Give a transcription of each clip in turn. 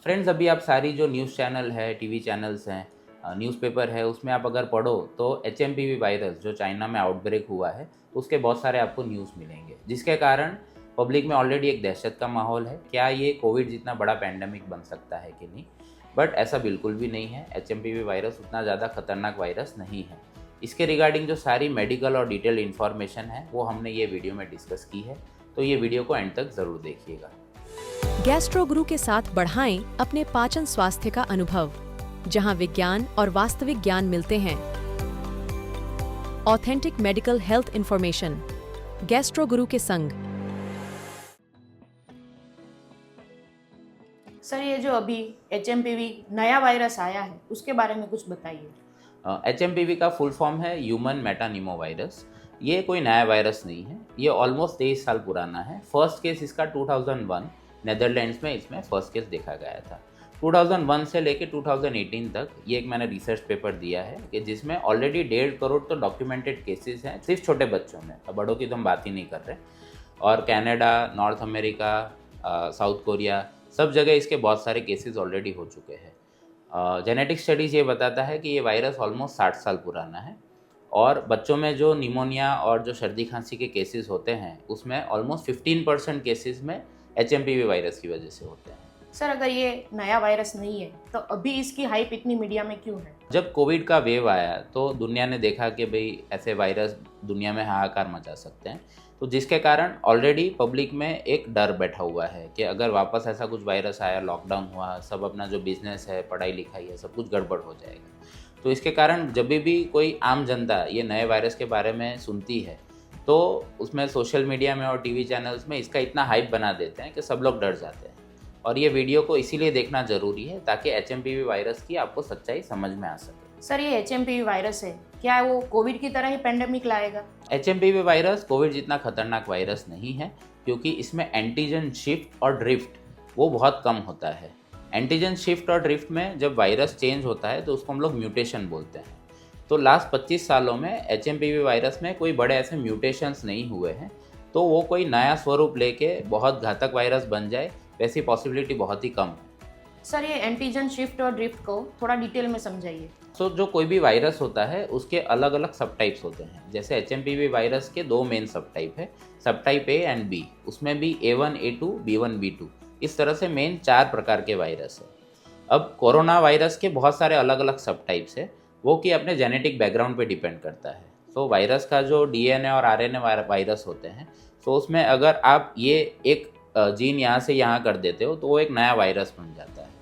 Friends, अभी आप सारी जो न्यूज़ चैनल है, टीवी चैनल्स हैं, न्यूज़पेपर है, उसमें आप अगर पढ़ो तो एचएमपीवी वायरस जो चाइना में आउटब्रेक हुआ है, उसके बहुत सारे आपको न्यूज़ मिलेंगे, जिसके कारण पब्लिक में ऑलरेडी एक दहशत का माहौल है। क्या ये कोविड जितना बड़ा पैंडेमिक बन सकता है कि नहीं? बट ऐसा बिल्कुल भी नहीं है। एचएमपीवी वायरस उतना ज़्यादा खतरनाक वायरस नहीं है। इसके रिगार्डिंग जो सारी मेडिकल और डिटेल इन्फॉर्मेशन है, वो हमने ये वीडियो में डिस्कस की है, तो ये वीडियो को एंड तक ज़रूर देखिएगा। गैस्ट्रो गुरु के साथ बढ़ाएं अपने पाचन स्वास्थ्य का अनुभव, जहां विज्ञान और वास्तविक ज्ञान मिलते हैं। Authentic medical health information, gastro गुरु के संग। सर, ये जो अभी HMPV नया वायरस आया है उसके बारे में कुछ बताइए। HMPV का फुल फॉर्म है ह्यूमन मेटानिमो वायरस। ये कोई नया वायरस नहीं है, ये ऑलमोस्ट 23 साल पुराना है। फर्स्ट केस इसका 2001 नेदरलैंड्स में इसमें फर्स्ट केस देखा गया था। 2001 से लेके 2018 तक ये एक मैंने रिसर्च पेपर दिया है कि जिसमें ऑलरेडी 1.5 करोड़ तो डॉक्यूमेंटेड केसेस हैं सिर्फ छोटे बच्चों में, अब बड़ों की तो हम बात ही नहीं कर रहे। और Canada, north America, south Korea, सब जगह इसके बहुत सारे केसेस ऑलरेडी हो चुके हैं। जेनेटिक स्टडीज़ ये बताता है कि ये वायरस ऑलमोस्ट 60 साल पुराना है और बच्चों में जो निमोनिया और जो सर्दी खांसी के केसेस होते हैं उसमें ऑलमोस्ट 15% केसेस में HMPV वायरस की वजह से होते हैं। सर, अगर ये नया वायरस नहीं है तो अभी इसकी हाइप इतनी मीडिया में क्यों है? जब कोविड का वेव आया तो दुनिया ने देखा कि भाई ऐसे वायरस दुनिया में हाहाकार मचा सकते हैं, तो जिसके कारण ऑलरेडी पब्लिक में एक डर बैठा हुआ है कि अगर वापस ऐसा कुछ वायरस आया, लॉकडाउन हुआ, सब अपना जो बिजनेस है, पढ़ाई लिखाई है, सब कुछ गड़बड़ हो जाएगा। तो इसके कारण जब भी कोई आम जनता ये नए वायरस के बारे में सुनती है तो उसमें सोशल मीडिया में और टीवी चैनल्स में इसका इतना हाइप बना देते हैं कि सब लोग डर जाते हैं। और ये वीडियो को इसीलिए देखना ज़रूरी है ताकि HMPV वायरस की आपको सच्चाई समझ में आ सके। सर, ये HMPV वायरस है, क्या वो कोविड की तरह ही पेंडेमिक लाएगा? HMPV वायरस कोविड जितना खतरनाक वायरस नहीं है, क्योंकि इसमें एंटीजन शिफ्ट और ड्रिफ्ट वो बहुत कम होता है। एंटीजन शिफ्ट और ड्रिफ्ट में जब वायरस चेंज होता है तो उसको हम लोग म्यूटेशन बोलते हैं। तो लास्ट 25 सालों में HMPV वायरस में कोई बड़े ऐसे म्यूटेशंस नहीं हुए हैं, तो वो कोई नया स्वरूप लेके बहुत घातक वायरस बन जाए वैसी पॉसिबिलिटी बहुत ही कम है। सर, ये एंटीजन शिफ्ट और ड्रिफ्ट को थोड़ा डिटेल में समझाइए। जो कोई भी वायरस होता है उसके अलग अलग सब टाइप्स होते हैं। जैसे HMPV वायरस के 2 मेन सब टाइप है, सब टाइप A एंड B। उसमें भी A1, A2, B1, B2, इस तरह से मेन 4 प्रकार के वायरस है। अब कोरोना वायरस के बहुत सारे अलग अलग सब टाइप्स है, वो कि अपने जेनेटिक बैकग्राउंड पे डिपेंड करता है। तो वायरस का जो DNA और RNA वायरस होते हैं, तो उसमें अगर आप ये एक जीन यहाँ से यहाँ कर देते हो तो वो एक नया वायरस बन जाता है।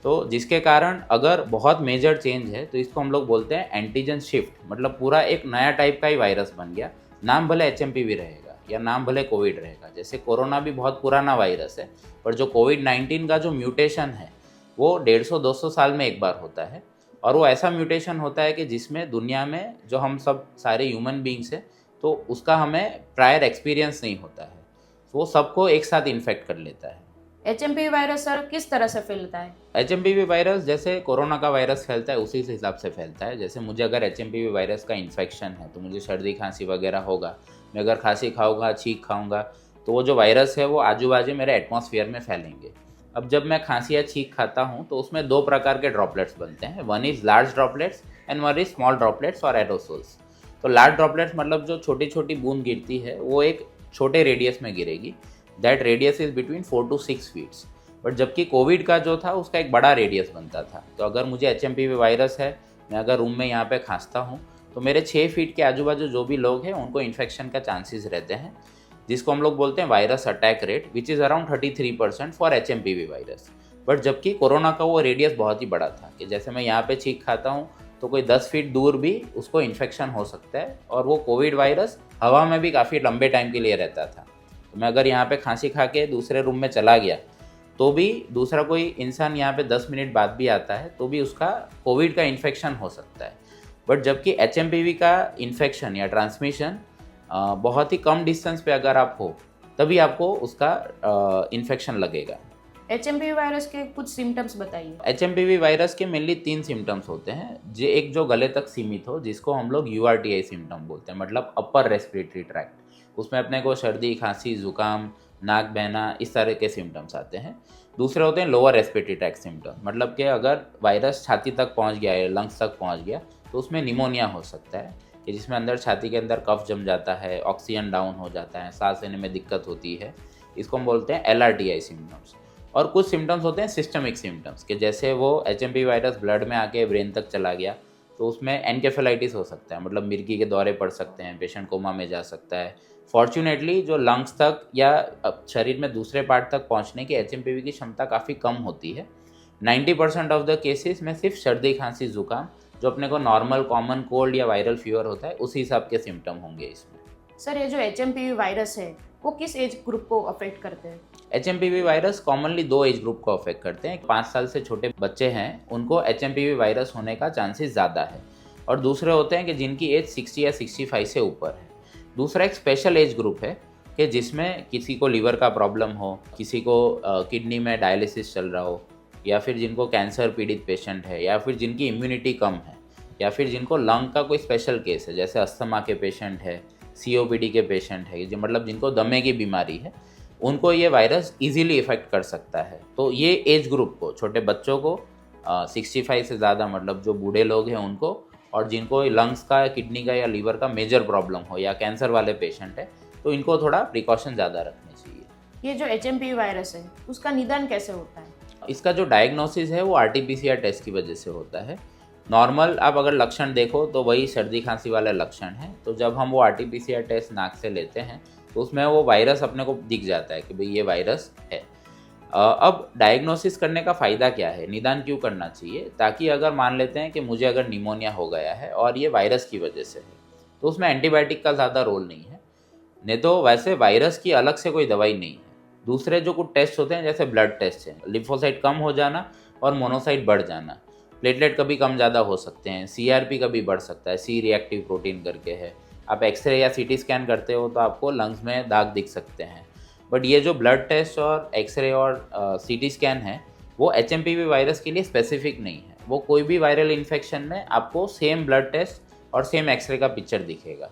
तो जिसके कारण अगर बहुत मेजर चेंज है तो इसको हम लोग बोलते हैं एंटीजन शिफ्ट, मतलब पूरा एक नया टाइप का ही वायरस बन गया। नाम भले HMPV रहेगा या नाम भले कोविड रहेगा। जैसे कोरोना भी बहुत पुराना वायरस है, पर जो कोविड-19 का जो म्यूटेशन है वो 150-200 साल में एक बार होता है। और वो ऐसा म्यूटेशन होता है कि जिसमें दुनिया में जो हम सब सारे ह्यूमन बींग्स हैं तो उसका हमें प्रायर एक्सपीरियंस नहीं होता है, वो सबको एक साथ इन्फेक्ट कर लेता है। HMPV वायरस सर किस तरह से फैलता है? HMPV वायरस जैसे कोरोना का वायरस फैलता है उसी हिसाब से फैलता है। जैसे मुझे अगर HMPV वायरस का इन्फेक्शन है तो मुझे सर्दी खांसी वगैरह होगा। मैं अगर खांसी खाऊंगा, छींक खाऊंगा, तो वो जो वायरस है वो आजू बाजू मेरे एटमॉस्फेयर में फैलेंगे। अब जब मैं खांसी या छींक खाता हूँ तो उसमें 2 प्रकार के ड्रॉपलेट्स बनते हैं। One is large droplets and one is small droplets और एरोसोल्स। तो लार्ज ड्रॉपलेट्स मतलब जो छोटी छोटी बूंद गिरती है वो एक छोटे रेडियस में गिरेगी। That radius is between 4 to 6 feets. But जबकि कोविड का जो था उसका एक बड़ा रेडियस बनता था। तो अगर मुझे HMPV वायरस है, मैं अगर रूम में यहाँ पे खांसता हूँ तो मेरे 6 फीट के आजू बाजू जो भी लोग हैं उनको इन्फेक्शन का चांसेस रहते हैं, जिसको हम लोग बोलते हैं virus attack rate, which is around 33% for HMPV virus. But जबकि कोरोना का वो रेडियस बहुत ही बड़ा था कि जैसे मैं यहाँ पे छींक खाता हूँ तो कोई 10 फीट दूर भी उसको इन्फेक्शन हो सकता है। और वो कोविड वायरस हवा में भी काफ़ी लंबे टाइम के लिए रहता था। तो मैं अगर यहाँ पे खांसी खा के दूसरे रूम में चला गया तो भी दूसरा कोई इंसान यहाँ पे 10 मिनट बाद भी आता है तो भी उसका कोविड का इन्फेक्शन हो सकता है। बट जबकि HMPV का इन्फेक्शन या ट्रांसमिशन बहुत ही कम डिस्टेंस पे अगर आप हो तभी आपको उसका इन्फेक्शन लगेगा। HMPV वायरस के कुछ सिम्टम्स बताइए। HMPV वायरस के मेनली 3 सिम्टम्स होते हैं। एक जो गले तक सीमित हो, जिसको हम लोग URTI सिम्टम बोलते हैं, मतलब अपर रेस्पिरेटरी ट्रैक्ट। उसमें अपने को सर्दी, खांसी, जुकाम, नाक बहना, इस तरह के सिम्टम्स आते हैं। दूसरे होते हैं लोअर रेस्पिरेटरी ट्रैक्ट सिम्टम, मतलब कि अगर वायरस छाती तक पहुंच गया है, लंग्स तक पहुंच गया, तो उसमें निमोनिया हो सकता है कि जिसमें अंदर छाती के अंदर कफ जम जाता है, ऑक्सीजन डाउन हो जाता है, सांस लेने में दिक्कत होती है। इसको हम बोलते हैं LRTI सिम्टम्स। और कुछ सिम्टम्स होते हैं सिस्टमिक सिम्टम्स कि जैसे वो HMPV वायरस ब्लड में आके ब्रेन तक चला गया तो उसमें एनकेफेलाइटिस हो सकता है, मतलब मिर्गी के दौरे पड़ सकते हैं, पेशेंट कोमा में जा सकता है। फॉर्चुनेटली जो लंग्स तक या शरीर में दूसरे पार्ट तक पहुंचने की HMPV की क्षमता काफ़ी कम होती है। 90% ऑफ द केसेस में सिर्फ सर्दी खांसी जुकाम, जो अपने को नॉर्मल कॉमन कोल्ड या वायरल फीवर होता है, उसी हिसाब के सिम्टम होंगे इसमें। सर ये जो HMPV वायरस है वो किस एज ग्रुप को अफेक्ट करते हैं? HMPV virus commonly 2 age group को अफेक्ट करते हैं। 5 साल से छोटे बच्चे हैं उनको HMPV वायरस होने का चांसेस ज़्यादा है, और दूसरे होते हैं कि जिनकी एज 60 या 65 से ऊपर है। दूसरा एक स्पेशल एज ग्रुप है कि जिसमें किसी को लीवर का प्रॉब्लम हो, किसी को किडनी में डायलिसिस चल रहा हो, या फिर जिनको कैंसर पीड़ित पेशेंट है, या फिर जिनकी इम्यूनिटी कम है, या फिर जिनको लंग का कोई स्पेशल केस है, जैसे अस्थमा के पेशेंट है, COPD के पेशेंट है, जो मतलब जिनको दमे की बीमारी है, उनको ये वायरस इजीली इफेक्ट कर सकता है। तो ये एज ग्रुप को, छोटे बच्चों को, 65 से ज़्यादा मतलब जो बूढ़े लोग हैं उनको, और जिनको लंग्स का या किडनी का या लीवर का मेजर प्रॉब्लम हो या कैंसर वाले पेशेंट है, तो इनको थोड़ा प्रिकॉशन ज़्यादा रखनी चाहिए। ये जो HMPV वायरस है उसका निदान कैसे होता है? इसका जो डायग्नोसिस है वो RT-PCR टेस्ट की वजह से होता है। नॉर्मल आप अगर लक्षण देखो तो वही सर्दी खांसी वाले लक्षण हैं, तो जब हम वो RT-PCR टेस्ट नाक से लेते हैं तो उसमें वो वायरस अपने को दिख जाता है कि भाई ये वायरस है। अब डायग्नोसिस करने का फ़ायदा क्या है, निदान क्यों करना चाहिए, ताकि अगर मान लेते हैं कि मुझे अगर निमोनिया हो गया है और ये वायरस की वजह से है, तो उसमें एंटीबायोटिक का ज़्यादा रोल नहीं है। नहीं तो वैसे वायरस की अलग से कोई दवाई नहीं है। दूसरे जो कुछ टेस्ट होते हैं जैसे ब्लड टेस्ट है, लिम्फोसाइट कम हो जाना और मोनोसाइट बढ़ जाना, प्लेटलेट कभी कम ज़्यादा हो सकते हैं, CRP कभी बढ़ सकता है, C रिएक्टिव प्रोटीन करके है। आप एक्सरे या CT स्कैन करते हो तो आपको लंग्स में दाग दिख सकते हैं। बट ये जो ब्लड टेस्ट और एक्सरे और CT स्कैन है वो HMPV वायरस के लिए स्पेसिफिक नहीं है। वो कोई भी वायरल इन्फेक्शन में आपको सेम ब्लड टेस्ट और सेम एक्सरे का पिक्चर दिखेगा।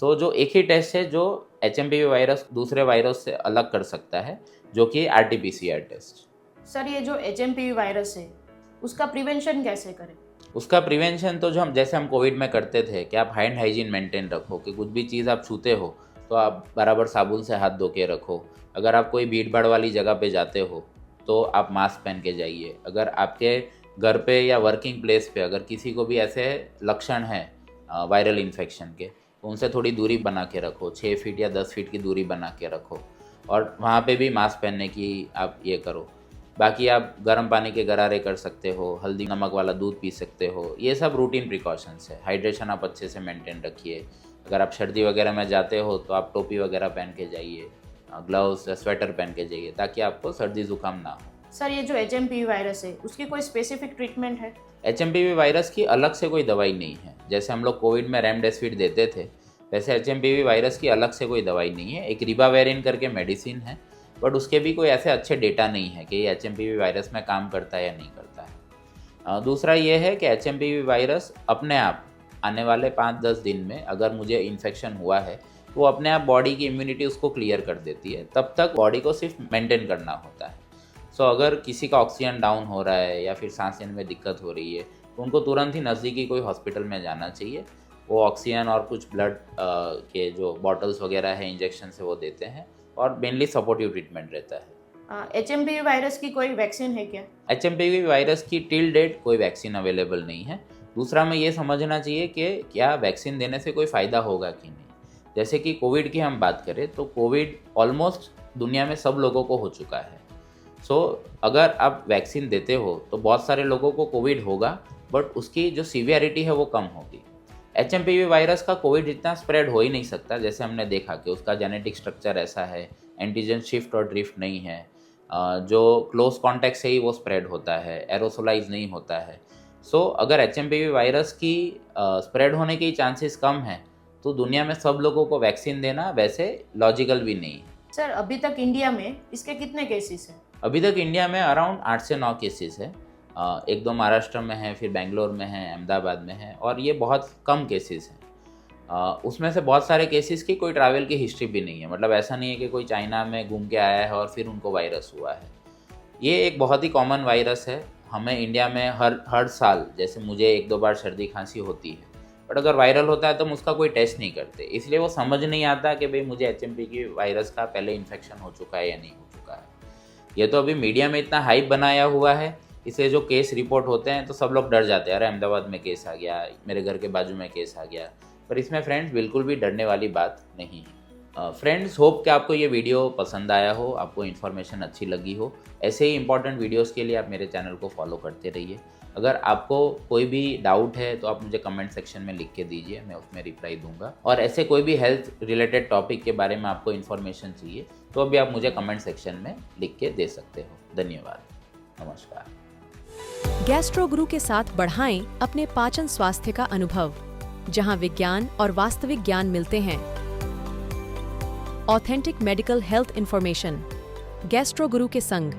सो जो एक ही टेस्ट है जो HMPV वायरस दूसरे वायरस से अलग कर सकता है, जो कि RT-PCR टेस्ट। सर ये जो HMPV वायरस है उसका प्रिवेंशन कैसे करें? उसका प्रिवेंशन तो जो हम जैसे हम कोविड में करते थे कि आप हैंड हाइजीन मेंटेन रखो, कि कुछ भी चीज़ आप छूते हो तो आप बराबर साबुन से हाथ धो के रखो। अगर आप कोई भीड़ भाड़ वाली जगह पे जाते हो तो आप मास्क पहन के जाइए। अगर आपके घर पे या वर्किंग प्लेस पे अगर किसी को भी ऐसे लक्षण हैं वायरल इन्फेक्शन के, तो उनसे थोड़ी दूरी बना के रखो, 6 फीट या 10 फीट की दूरी बना के रखो, और वहाँ पे भी मास्क पहनने की आप ये करो। बाकी आप गर्म पानी के गरारे कर सकते हो, हल्दी नमक वाला दूध पी सकते हो, ये सब रूटीन प्रिकॉशंस है। हाइड्रेशन आप अच्छे से मेंटेन रखिए। अगर आप सर्दी वगैरह में जाते हो तो आप टोपी वगैरह पहन के जाइए, ग्लव्स या स्वेटर पहन के जाइए, ताकि आपको सर्दी जुकाम ना हो। सर ये जो HMPV वायरस है उसकी कोई स्पेसिफिक ट्रीटमेंट है? HMPV वायरस की अलग से कोई दवाई नहीं है। जैसे हम लोग कोविड में रेमडेसिविर देते थे, वैसे HMPV वायरस की अलग से कोई दवाई नहीं है। एक रिबावेरिन करके मेडिसिन है, बट उसके भी कोई ऐसे अच्छे डेटा नहीं है कि ये HMPV वायरस में काम करता है या नहीं करता है। दूसरा ये है कि HMPV वायरस अपने आप आने वाले 5-10 दिन में अगर मुझे इन्फेक्शन हुआ है तो वो अपने आप बॉडी की इम्यूनिटी उसको क्लियर कर देती है। तब तक बॉडी को सिर्फ मेंटेन करना होता है। सो अगर किसी का ऑक्सीजन डाउन हो रहा है या फिर सांस लेने में दिक्कत हो रही है तो उनको तुरंत ही नज़दीकी कोई हॉस्पिटल में जाना चाहिए। वो ऑक्सीजन और कुछ ब्लड के जो बॉटल्स वगैरह है इंजेक्शन से वो देते हैं, और मेनली सपोर्टिव ट्रीटमेंट रहता है। HMPV वायरस की कोई वैक्सीन है क्या? HMPV वायरस की टिल डेट कोई वैक्सीन अवेलेबल नहीं है। दूसरा हमें ये समझना चाहिए कि क्या वैक्सीन देने से कोई फ़ायदा होगा कि नहीं। जैसे कि कोविड की हम बात करें तो कोविड ऑलमोस्ट दुनिया में सब लोगों को हो चुका है। सो अगर आप वैक्सीन देते हो तो बहुत सारे लोगों को कोविड होगा, बट उसकी जो सीवियरिटी है वो कम होगी। HMPV वायरस का कोविड इतना स्प्रेड हो ही नहीं सकता, जैसे हमने देखा कि उसका जेनेटिक स्ट्रक्चर ऐसा है, एंटीजन शिफ्ट और ड्रिफ्ट नहीं है, जो क्लोज कॉन्टैक्ट से ही वो स्प्रेड होता है, एरोसोलाइज नहीं होता है। सो अगर HMPV वायरस की स्प्रेड होने के चांसेस कम हैं तो दुनिया में सब लोगों को वैक्सीन देना वैसे लॉजिकल भी नहीं है। सर अभी तक इंडिया में इसके कितने केसेस हैं? अभी तक इंडिया में अराउंड 8 से 9 केसेस है। 1-2 महाराष्ट्र में है, फिर बेंगलोर में है, अहमदाबाद में है, और ये बहुत कम केसेस हैं। उसमें से बहुत सारे केसेस की कोई ट्रैवल की हिस्ट्री भी नहीं है। मतलब ऐसा नहीं है कि कोई चाइना में घूम के आया है और फिर उनको वायरस हुआ है। ये एक बहुत ही कॉमन वायरस है। हमें इंडिया में हर साल जैसे मुझे 1-2 बार सर्दी खांसी होती है, बट अगर वायरल होता है तो हम उसका कोई टेस्ट नहीं करते, इसलिए वो समझ नहीं आता कि भाई मुझे एचएमपी की वायरस का पहले इन्फेक्शन हो चुका है या नहीं हो चुका है। ये तो अभी मीडिया में इतना हाइप बनाया हुआ है, इससे जो केस रिपोर्ट होते हैं तो सब लोग डर जाते हैं, अरे अहमदाबाद में केस आ गया, मेरे घर के बाजू में केस आ गया। पर इसमें फ्रेंड्स बिल्कुल भी डरने वाली बात नहीं है। फ्रेंड्स, होप कि आपको ये वीडियो पसंद आया हो, आपको इन्फॉर्मेशन अच्छी लगी हो। ऐसे ही इंपॉर्टेंट वीडियोस के लिए आप मेरे चैनल को फॉलो करते रहिए। अगर आपको कोई भी डाउट है तो आप मुझे कमेंट सेक्शन में लिख के दीजिए, मैं उसमें रिप्लाई दूंगा। और ऐसे कोई भी हेल्थ रिलेटेड टॉपिक के बारे में आपको इन्फॉर्मेशन चाहिए तो अभी आप मुझे कमेंट सेक्शन में लिख के दे सकते हो। धन्यवाद। नमस्कार। गैस्ट्रो गुरु के साथ बढ़ाएं अपने पाचन स्वास्थ्य का अनुभव, जहां विज्ञान और वास्तविक ज्ञान मिलते हैं। Authentic medical health information, gastro गुरु के संग।